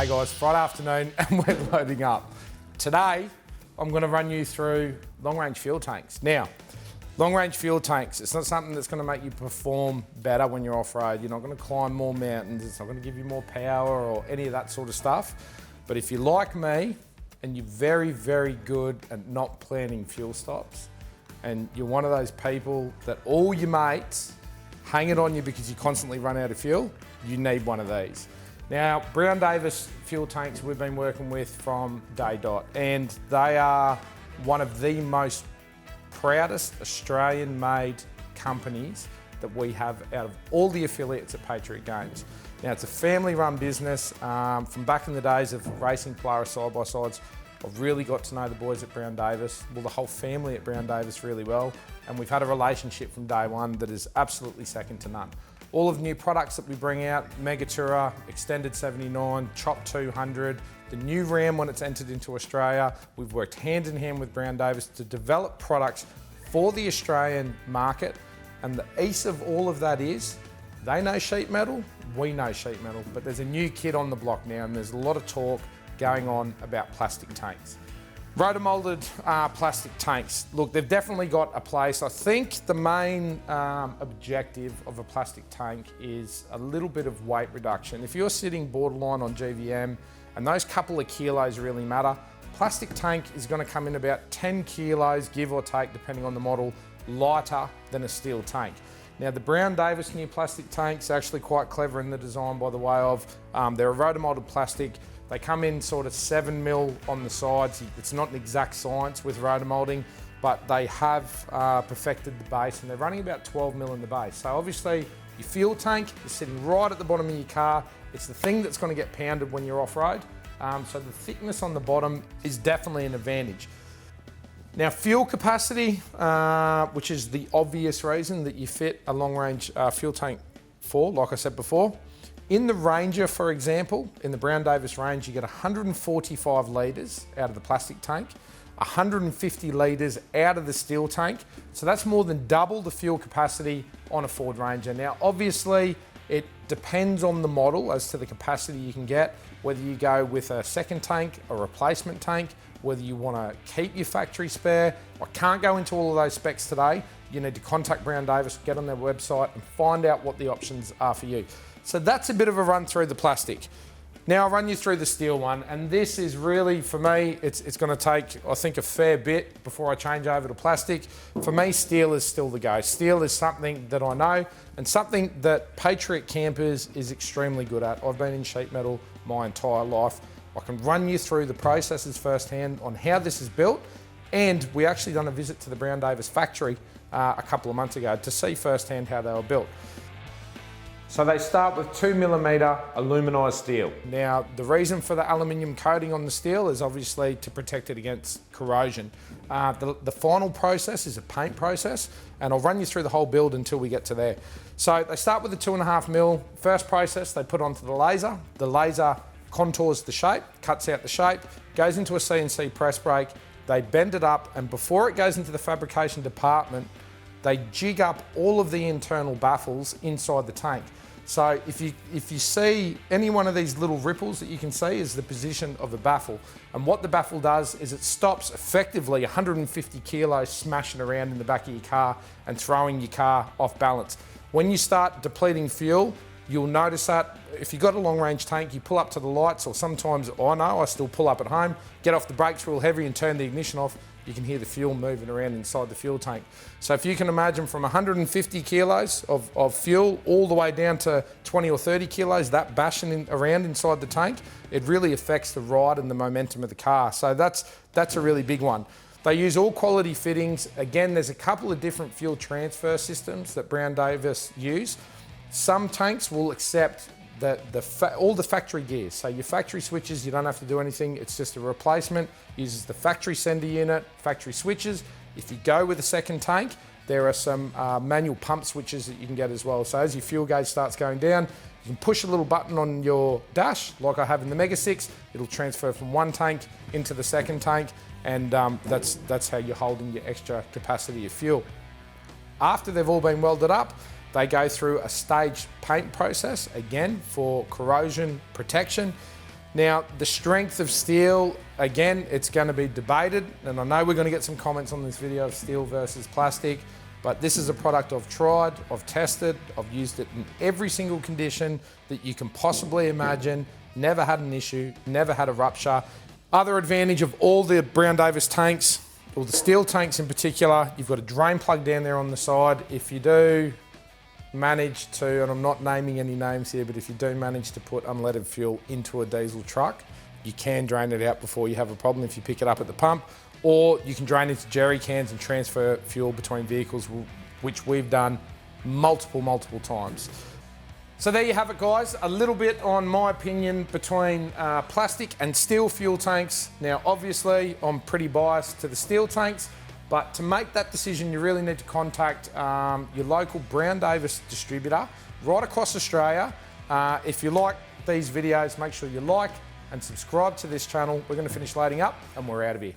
Hey guys, Friday afternoon and we're loading up. Today, I'm going to run you through long-range fuel tanks. Now, long-range fuel tanks, it's not something that's going to make you perform better when you're off-road. You're not going to climb more mountains, it's not going to give you more power or any of that sort of stuff. But if you're like me and you're very, very good at not planning fuel stops, and you're one of those people that all your mates hang it on you because you constantly run out of fuel, you need one of these. Now, Brown Davis fuel tanks we've been working with from day dot, and they are one of the most proudest Australian-made companies that we have out of all the affiliates at Patriot Games. Now, it's a family-run business from back in the days of racing Polaris side-by-sides. I've really got to know the boys at Brown Davis, well, the whole family at Brown Davis really well, and we've had a relationship from day one that is absolutely second to none. All of the new products that we bring out, Mega Tourer, Extended 79, Chop 200, the new Ram when it's entered into Australia, we've worked hand in hand with Brown Davis to develop products for the Australian market, and the ace of all of that is, they know sheet metal, we know sheet metal, but there's a new kid on the block now and there's a lot of talk going on about plastic tanks. Rotomolded plastic tanks. Look, they've definitely got a place. I think the main objective of a plastic tank is a little bit of weight reduction. If you're sitting borderline on GVM and those couple of kilos really matter, plastic tank is going to come in about 10 kilos, give or take, depending on the model, lighter than a steel tank. Now, the Brown Davis new plastic tanks are actually quite clever in the design, by the way of, they're a rotomolded plastic. They come in sort of 7mm on the sides. It's not an exact science with rotomolding, but they have perfected the base and they're running about 12mm in the base. So obviously your fuel tank is sitting right at the bottom of your car. It's the thing that's going to get pounded when you're off-road. So the thickness on the bottom is definitely an advantage. Now, fuel capacity, which is the obvious reason that you fit a long-range fuel tank for, like I said before. In the Ranger, for example, in the Brown Davis range, you get 145 litres out of the plastic tank, 150 litres out of the steel tank. So that's more than double the fuel capacity on a Ford Ranger. Now, obviously, it depends on the model as to the capacity you can get, whether you go with a second tank, a replacement tank, whether you want to keep your factory spare. I can't go into all of those specs today. You need to contact Brown Davis, get on their website and find out what the options are for you. So that's a bit of a run through the plastic. Now I'll run you through the steel one, and this is really, for me, it's going to take, I think, a fair bit before I change over to plastic. For me, steel is still the go. Steel is something that I know and something that Patriot Campers is extremely good at. I've been in sheet metal my entire life. I can run you through the processes firsthand on how this is built, and we actually done a visit to the Brown Davis factory a couple of months ago to see firsthand how they were built. So they start with 2mm aluminised steel. Now, the reason for the aluminium coating on the steel is obviously to protect it against corrosion. The final process is a paint process, and I'll run you through the whole build until we get to there. So they start with the 2.5mm. First process they put onto the laser. The laser contours the shape, cuts out the shape, goes into a CNC press brake. They bend it up, and before it goes into the fabrication department, they jig up all of the internal baffles inside the tank. So if you see any one of these little ripples that you can see is the position of the baffle. And what the baffle does is it stops effectively 150 kilos smashing around in the back of your car and throwing your car off balance. When you start depleting fuel, you'll notice that if you've got a long range tank, you pull up to the lights, or sometimes I still pull up at home, get off the brakes real heavy and turn the ignition off, you can hear the fuel moving around inside the fuel tank. So if you can imagine from 150 kilos of fuel all the way down to 20 or 30 kilos, that bashing around inside the tank, it really affects the ride and the momentum of the car. So that's a really big one. They use all quality fittings. Again, there's a couple of different fuel transfer systems that Brown Davis use. Some tanks will accept all the factory gears. So your factory switches, you don't have to do anything. It's just a replacement. Uses the factory sender unit, factory switches. If you go with a second tank, there are some manual pump switches that you can get as well. So as your fuel gauge starts going down, you can push a little button on your dash, like I have in the Mega 6. It'll transfer from one tank into the second tank, and that's how you're holding your extra capacity of fuel. After they've all been welded up, they go through a staged paint process, again, for corrosion protection. Now, the strength of steel, again, it's going to be debated, and I know we're going to get some comments on this video of steel versus plastic, but this is a product I've tried, I've tested, I've used it in every single condition that you can possibly imagine, never had an issue, never had a rupture. Other advantage of all the Brown Davis tanks, or the steel tanks in particular, you've got a drain plug down there on the side. If you do manage to, and I'm not naming any names here, but if you do manage to put unleaded fuel into a diesel truck, you can drain it out before you have a problem if you pick it up at the pump, or you can drain into jerry cans and transfer fuel between vehicles, which we've done multiple times. So there you have it, guys. A little bit on my opinion between plastic and steel fuel tanks. Now, obviously, I'm pretty biased to the steel tanks, but to make that decision, you really need to contact your local Brown Davis distributor right across Australia. If you like these videos, make sure you like and subscribe to this channel. We're going to finish loading up and we're out of here.